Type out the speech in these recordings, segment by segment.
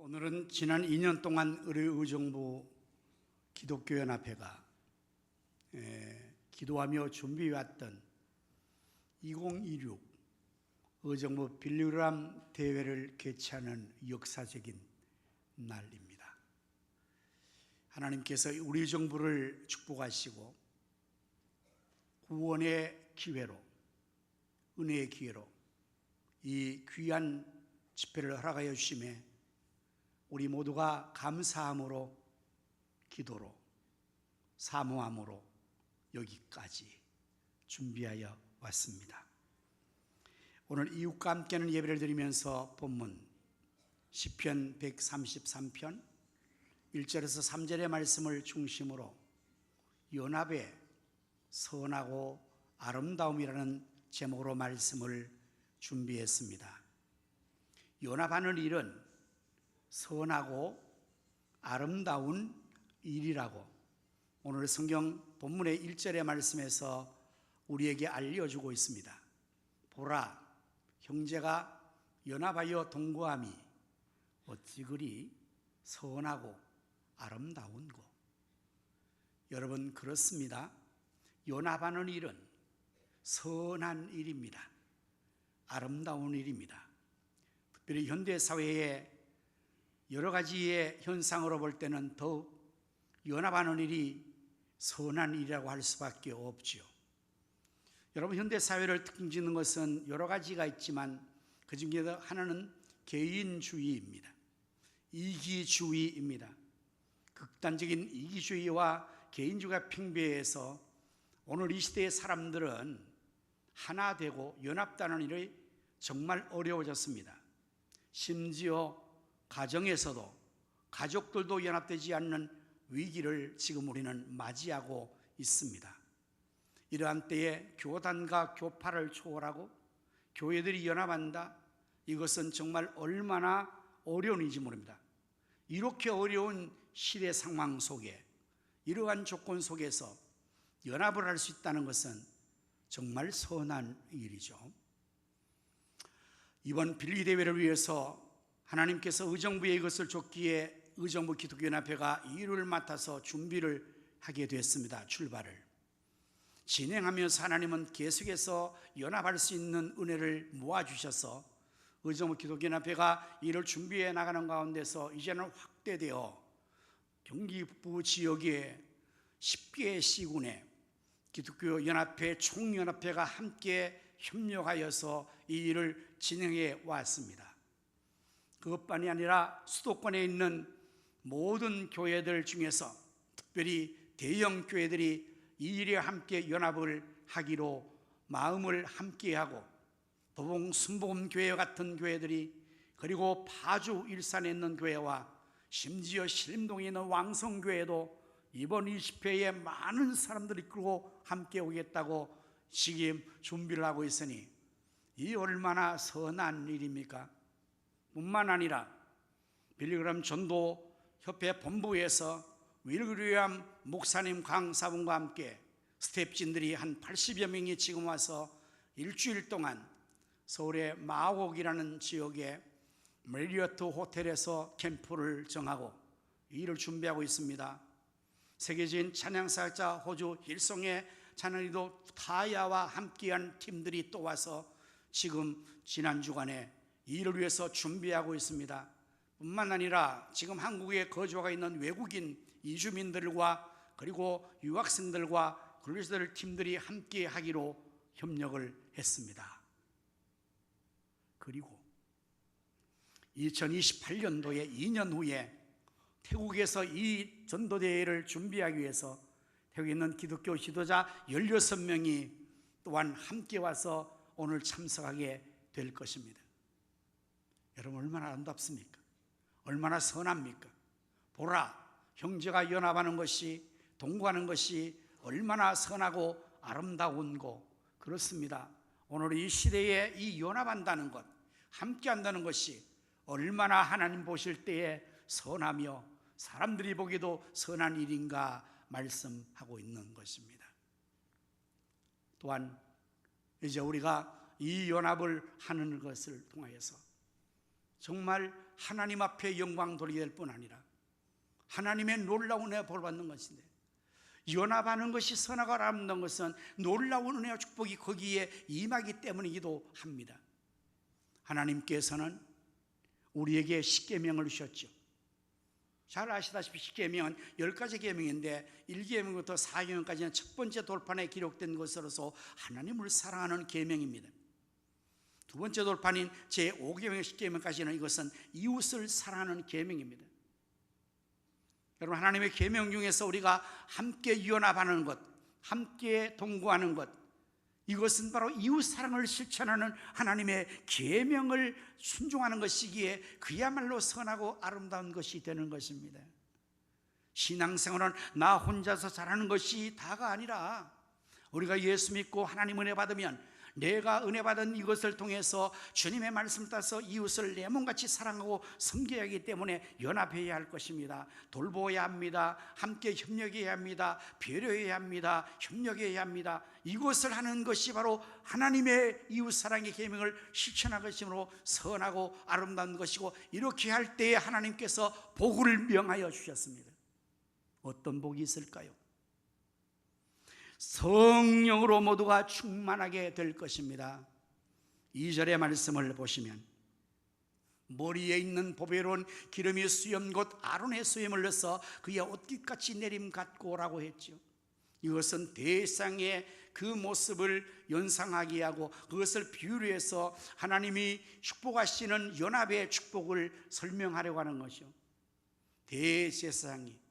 오늘은 지난 2년 동안 의정부 기독교연합회가 기도하며 준비해왔던 2026 의정부 빌리그람 대회를 개최하는 역사적인 날입니다. 하나님께서 우리 의정부를 축복하시고 구원의 기회로, 은혜의 기회로 이 귀한 집회를 허락하여 주심에 우리 모두가 감사함으로, 기도로, 사모함으로 여기까지 준비하여 왔습니다. 오늘 이웃과 함께하는 예배를 드리면서 본문 시편 133편 1절에서 3절의 말씀을 중심으로 연합의 선하고 아름다움이라는 제목으로 말씀을 준비했습니다. 연합하는 일은 선하고 아름다운 일이라고 오늘 성경 본문의 1절의 말씀에서 우리에게 알려주고 있습니다. 보라, 형제가 연합하여 동거함이 어찌 그리 선하고 아름다운고. 여러분, 그렇습니다. 연합하는 일은 선한 일입니다. 아름다운 일입니다. 특별히 현대사회의 여러 가지의 현상으로 볼 때는 더욱 연합하는 일이 선한 일이라고 할 수밖에 없지요. 여러분, 현대사회를 특징짓는 것은 여러 가지가 있지만 그 중에 하나는 개인주의입니다. 이기주의입니다. 극단적인 이기주의와 개인주의가 팽배해서 오늘 이 시대의 사람들은 하나 되고 연합다는 일이 정말 어려워졌습니다. 심지어 가정에서도 가족들도 연합되지 않는 위기를 지금 우리는 맞이하고 있습니다. 이러한 때에 교단과 교파를 초월하고 교회들이 연합한다, 이것은 정말 얼마나 어려운 일인지 모릅니다. 이렇게 어려운 시대 상황 속에, 이러한 조건 속에서 연합을 할 수 있다는 것은 정말 선한 일이죠. 이번 빌리대회를 위해서 하나님께서 의정부에 이것을 줬기에 의정부 기독교연합회가 이 일을 맡아서 준비를 하게 됐습니다. 출발을 진행하면서 하나님은 계속해서 연합할 수 있는 은혜를 모아주셔서 의정부 기독교연합회가 이를 준비해 나가는 가운데서 이제는 확대되어 경기 북부 지역의 10개 시군에 기독교연합회 총연합회가 함께 협력하여서 이 일을 진행해 왔습니다. 그것만이 아니라 수도권에 있는 모든 교회들 중에서 특별히 대형 교회들이 이 일에 함께 연합을 하기로 마음을 함께하고, 도봉 순복음교회 같은 교회들이, 그리고 파주 일산에 있는 교회와 심지어 신림동에 있는 왕성교회도 이번 20회에 많은 사람들이 이끌고 함께 오겠다고 지금 준비를 하고 있으니 이 얼마나 선한 일입니까? 뿐만 아니라 빌리그람 전도협회 본부에서 윌리엄 목사님 강사분과 함께 스태프진들이 한 80여 명이 지금 와서 일주일 동안 서울의 마곡이라는 지역의 메리어트 호텔에서 캠프를 정하고 이 일을 준비하고 있습니다. 세계적인 찬양사역자 호주 힐송의 찬양리도 타야와 함께한 팀들이 또 와서 지금 지난 주간에 이 일을 위해서 준비하고 있습니다. 뿐만 아니라 지금 한국에 거주하고 있는 외국인 이주민들과 그리고 유학생들과 그리스도인들 팀들이 함께 하기로 협력을 했습니다. 그리고 2028년도에 2년 후에 태국에서 이 전도대회를 준비하기 위해서 태국에 있는 기독교 지도자 16명이 또한 함께 와서 오늘 참석하게 될 것입니다. 여러분, 얼마나 아름답습니까? 얼마나 선합니까? 보라, 형제가 연합하는 것이, 동거하는 것이 얼마나 선하고 아름다운고. 그렇습니다. 오늘 이 시대에 이 연합한다는 것, 함께한다는 것이 얼마나 하나님 보실 때에 선하며 사람들이 보기도 선한 일인가 말씀하고 있는 것입니다. 또한 이제 우리가 이 연합을 하는 것을 통하여서 정말 하나님 앞에 영광 돌리게 될 뿐 아니라 하나님의 놀라운 은혜 볼 받는 것인데, 연합하는 것이 선하고 아름다운 것은 놀라운 은혜와 축복이 거기에 임하기 때문이기도 합니다. 하나님께서는 우리에게 십계명을 주셨죠. 잘 아시다시피 십계명은 10가지 계명인데 1계명부터 4계명까지는 첫 번째 돌판에 기록된 것으로서 하나님을 사랑하는 계명입니다. 두 번째 돌판인 제5계명 10계명까지는 이것은 이웃을 사랑하는 계명입니다. 여러분, 하나님의 계명 중에서 우리가 함께 연합하는 것, 함께 동거하는 것, 이것은 바로 이웃 사랑을 실천하는 하나님의 계명을 순종하는 것이기에 그야말로 선하고 아름다운 것이 되는 것입니다. 신앙생활은 나 혼자서 잘하는 것이 다가 아니라 우리가 예수 믿고 하나님 은혜 받으면 내가 은혜 받은 이것을 통해서 주님의 말씀을 따서 이웃을 내 몸같이 사랑하고 섬겨야 하기 때문에 연합해야 할 것입니다. 돌보아야 합니다. 함께 협력해야 합니다. 배려해야 합니다. 협력해야 합니다. 이것을 하는 것이 바로 하나님의 이웃사랑의 계명을 실천한 것이므로 선하고 아름다운 것이고, 이렇게 할 때에 하나님께서 복을 명하여 주셨습니다. 어떤 복이 있을까요? 성령으로 모두가 충만하게 될 것입니다. 2절의 말씀을 보시면 머리에 있는 보배로운 기름이 수염 곧 아론의 수염을 넣어서 그의 옷깃같이 내림 같고라고 했죠. 이것은 대상의 그 모습을 연상하게 하고 그것을 비유로 해서 하나님이 축복하시는 연합의 축복을 설명하려고 하는 것이죠. 대제사장이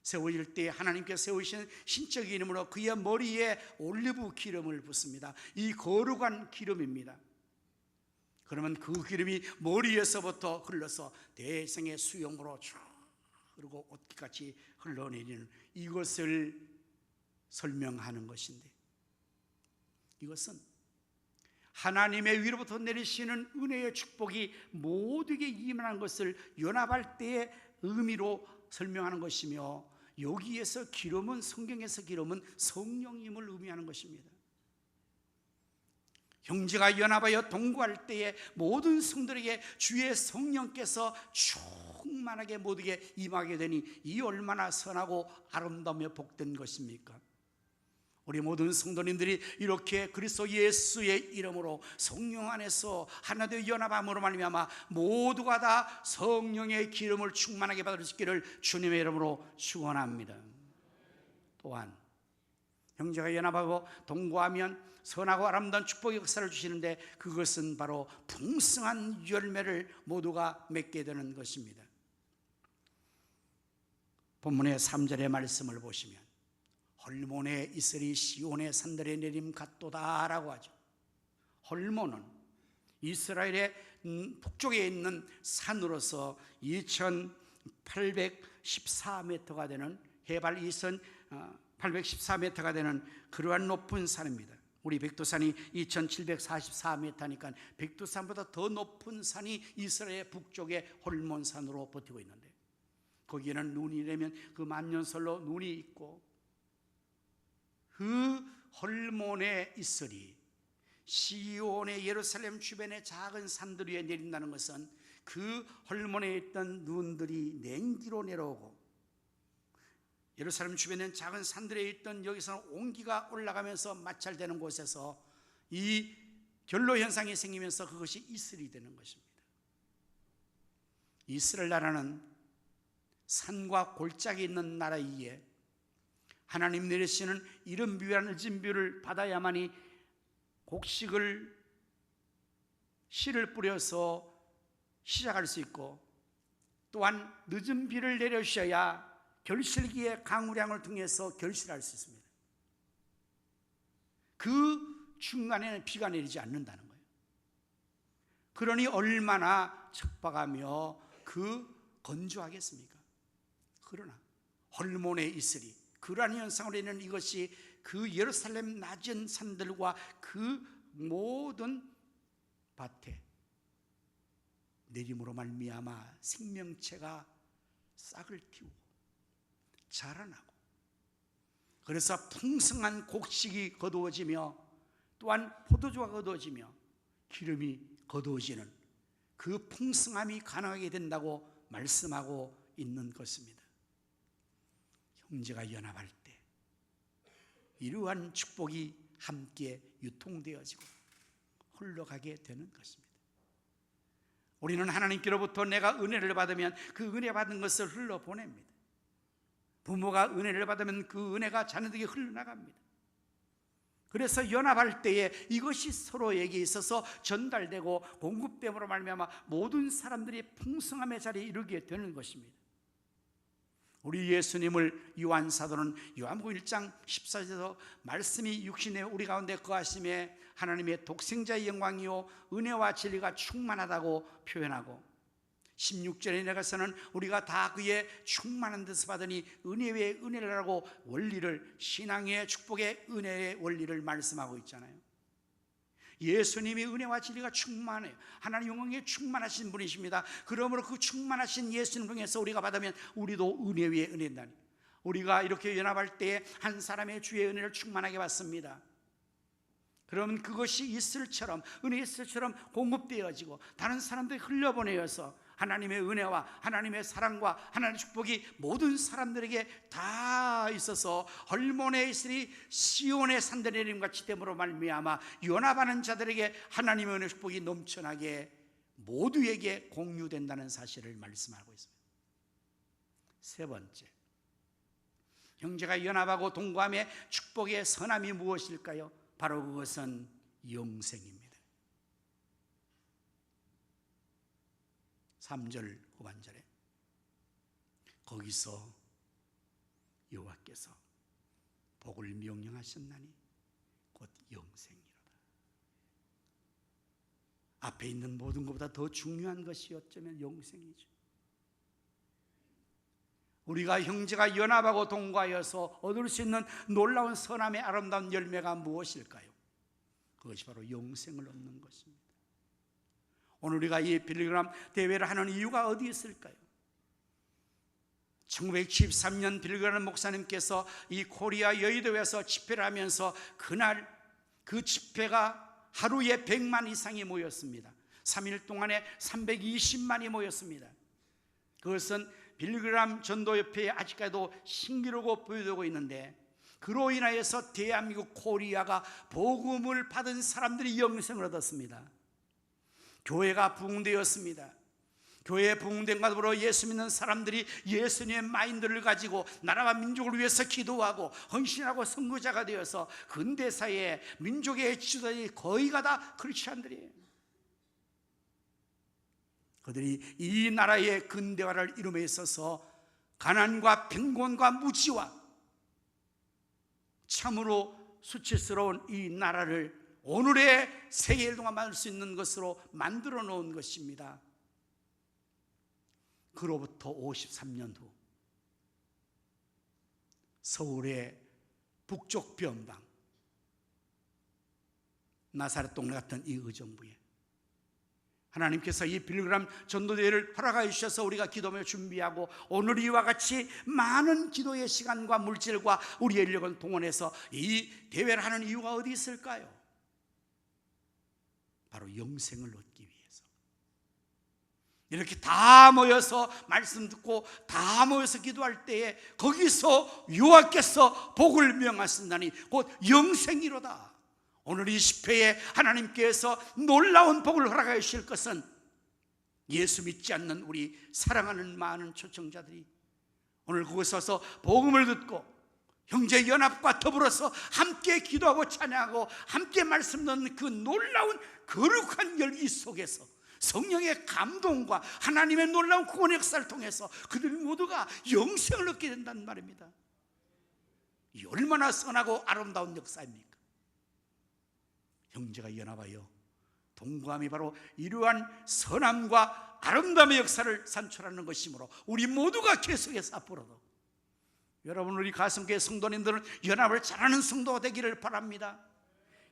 세워질 때 하나님께서 세우신 신적인 이름으로 그의 머리에 올리브 기름을 붓습니다. 이 거룩한 기름입니다. 그러면 그 기름이 머리에서부터 흘러서 대성의 수염으로 쭉 흐르고 옷깃같이 흘러내리는, 이것을 설명하는 것인데, 이것은 하나님의 위로부터 내리시는 은혜의 축복이 모두에게 임하는 것을 연합할 때의 의미로 설명하는 것이며, 여기에서 기름은, 성경에서 기름은 성령님을 의미하는 것입니다. 형제가 연합하여 동거할 때에 모든 성도에게 주의 성령께서 충만하게 모두에게 임하게 되니 이 얼마나 선하고 아름다우며 복된 것입니까? 우리 모든 성도님들이 이렇게 그리스도 예수의 이름으로 성령 안에서 하나 되어 연합함으로 말미암아 모두가 다 성령의 기름을 충만하게 받을 수 있기를 주님의 이름으로 축원합니다. 또한 형제가 연합하고 동거하면 선하고 아름다운 축복의 역사를 주시는데, 그것은 바로 풍성한 열매를 모두가 맺게 되는 것입니다. 본문의 3절의 말씀을 보시면 헐몬의 이슬이 시온의 산들에 내림 같도다라고 하죠. 헐몬은 이스라엘의 북쪽에 있는 산으로서 2814m가 되는, 해발 2814m가 되는 그러한 높은 산입니다. 우리 백두산이 2744m니까 백두산보다 더 높은 산이 이스라엘 북쪽의 헐몬산으로 버티고 있는데, 거기에는 눈이 내면 그 만년설로 눈이 있고, 그 헐몬의 이슬이 시온의 예루살렘 주변의 작은 산들 위에 내린다는 것은 그 헐몬에 있던 눈들이 냉기로 내려오고, 예루살렘 주변에 작은 산들에 있던 여기서는 온기가 올라가면서 마찰되는 곳에서 이 결로 현상이 생기면서 그것이 이슬이 되는 것입니다. 이스라엘 나라는 산과 골짜기 있는 나라이기에 하나님 내리시는 이른 비와 늦은 비를 받아야만이 곡식을 씨를 뿌려서 시작할 수 있고, 또한 늦은 비를 내려주셔야 결실기의 강우량을 통해서 결실할 수 있습니다. 그 중간에는 비가 내리지 않는다는 거예요. 그러니 얼마나 척박하며 건조하겠습니까? 그러나 헐몬의 이슬이 그러한 현상으로 인한 이것이 그 예루살렘 낮은 산들과 그 모든 밭에 내림으로 말미암아 생명체가 싹을 틔우고 자라나고, 그래서 풍성한 곡식이 거두어지며 또한 포도주가 거두어지며 기름이 거두어지는 그 풍성함이 가능하게 된다고 말씀하고 있는 것입니다. 형제가 연합할 때 이러한 축복이 함께 유통되어지고 흘러가게 되는 것입니다. 우리는 하나님께로부터 내가 은혜를 받으면 그 은혜 받은 것을 흘러보냅니다. 부모가 은혜를 받으면 그 은혜가 자녀들에게 흘러나갑니다. 그래서 연합할 때에 이것이 서로에게 있어서 전달되고 공급됨으로 말미암아 모든 사람들이 풍성함의 자리에 이르게 되는 것입니다. 우리 예수님을 요한 사도는 요한복음 1장 14절에서 말씀이 육신에 우리 가운데 거하심에 하나님의 독생자의 영광이요 은혜와 진리가 충만하다고 표현하고, 16절에 내가서는 우리가 다 그의 충만한 데서 받으니 은혜 위에 은혜를 하고 원리를, 신앙의 축복의 은혜의 원리를 말씀하고 있잖아요. 예수님이 은혜와 진리가 충만해요. 하나님 영광에 충만하신 분이십니다. 그러므로 그 충만하신 예수님 통해서 우리가 받으면 우리도 은혜 위에 은혜다니, 우리가 이렇게 연합할 때에 한 사람의 주의 은혜를 충만하게 받습니다. 그러면 그것이 이슬처럼, 은혜의 이슬처럼 공급되어지고 다른 사람들이 흘려보내어서 하나님의 은혜와 하나님의 사랑과 하나님의 축복이 모든 사람들에게 다 있어서 헐몬의 이슬이 시온의 산들내림같이 됨으로 말미암아 연합하는 자들에게 하나님의 은혜 축복이 넘쳐나게 모두에게 공유된다는 사실을 말씀하고 있습니다. 세 번째, 형제가 연합하고 동거함의 축복의 선함이 무엇일까요? 바로 그것은 영생입니다. 3절 후반절에 거기서 여호와께서 복을 명령하셨나니 곧 영생이로다. 앞에 있는 모든 것보다 더 중요한 것이 어쩌면 영생이죠. 우리가 형제가 연합하고 동거하여서 얻을 수 있는 놀라운 선함의 아름다운 열매가 무엇일까요? 그것이 바로 영생을 얻는 것입니다. 오늘 우리가 이 빌리그람 대회를 하는 이유가 어디 있을까요? 1973년 빌리그람 목사님께서 이 코리아 여의도에서 집회를 하면서 그날 그 집회가 하루에 100만 이상이 모였습니다. 3일 동안에 320만이 모였습니다. 그것은 빌리그람 전도협회에 아직까지도 신기록으로 보여되고 있는데, 그로 인하여서 대한민국 코리아가 복음을 받은 사람들이 영생을 얻었습니다. 교회가 부흥되었습니다. 교회에 부흥된과 더불어 예수 믿는 사람들이 예수님의 마인드를 가지고 나라와 민족을 위해서 기도하고 헌신하고 선교자가 되어서 근대사회의 민족의 지도자들이 거의가 다 크리스찬들이에요. 그들이 이 나라의 근대화를 이룸에 있어서 가난과 빈곤과 무지와 참으로 수치스러운 이 나라를 오늘의 세계를 동안 만들 수 있는 것으로 만들어 놓은 것입니다. 그로부터 53년 후 서울의 북쪽 변방 나사렛 동네 같은 이 의정부에 하나님께서 이 빌리그람 전도대회를 허락하여 주셔서 우리가 기도하며 준비하고 오늘 이와 같이 많은 기도의 시간과 물질과 우리의 인력을 동원해서 이 대회를 하는 이유가 어디 있을까요? 바로 영생을 얻기 위해서. 이렇게 다 모여서 말씀 듣고 다 모여서 기도할 때에 거기서 여호와께서 복을 명하신다니 곧 영생이로다. 오늘 이 집회에 하나님께서 놀라운 복을 허락하여 주실 것은 예수 믿지 않는 우리 사랑하는 많은 초청자들이 오늘 그곳에 와서 복음을 듣고 형제 연합과 더불어서 함께 기도하고 찬양하고 함께 말씀 듣는 그 놀라운 거룩한 열기 속에서 성령의 감동과 하나님의 놀라운 구원의 역사를 통해서 그들 모두가 영생을 얻게 된다는 말입니다. 이 얼마나 선하고 아름다운 역사입니까? 형제가 연합하여 동거함이 바로 이러한 선함과 아름다움의 역사를 산출하는 것이므로 우리 모두가 계속해서 앞으로도 여러분, 우리 가슴교회 성도님들은 연합을 잘하는 성도가 되기를 바랍니다.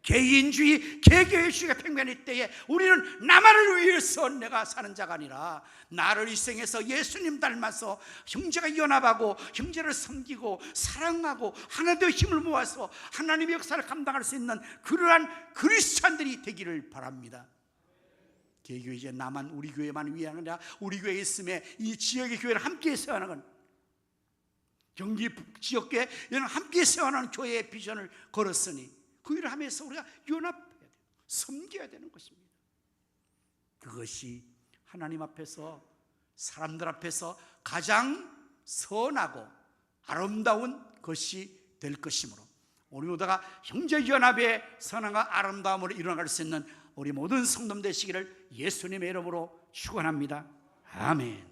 개인주의, 개개인주의가 팽배할 때에 우리는 나만을 위해서 내가 사는 자가 아니라 나를 희생해서 예수님 닮아서 형제가 연합하고 형제를 섬기고 사랑하고 하나님의 힘을 모아서 하나님의 역사를 감당할 수 있는 그러한 크리스찬들이 되기를 바랍니다. 개교회 이제 나만 우리 교회만 위한 게 아니라 우리 교회에 있음에 이 지역의 교회를 함께 세워나가는, 경기 지역교회는 함께 세워나가는 교회의 비전을 걸었으니 그 일을 하면서 우리가 연합해야 돼요. 섬겨야 되는 것입니다. 그것이 하나님 앞에서, 사람들 앞에서 가장 선하고 아름다운 것이 될 것이므로 우리 모두가 형제연합의 선함과 아름다움으로 일어나갈 수 있는 우리 모든 성도들 되시기를 예수님의 이름으로 축원합니다. 아멘.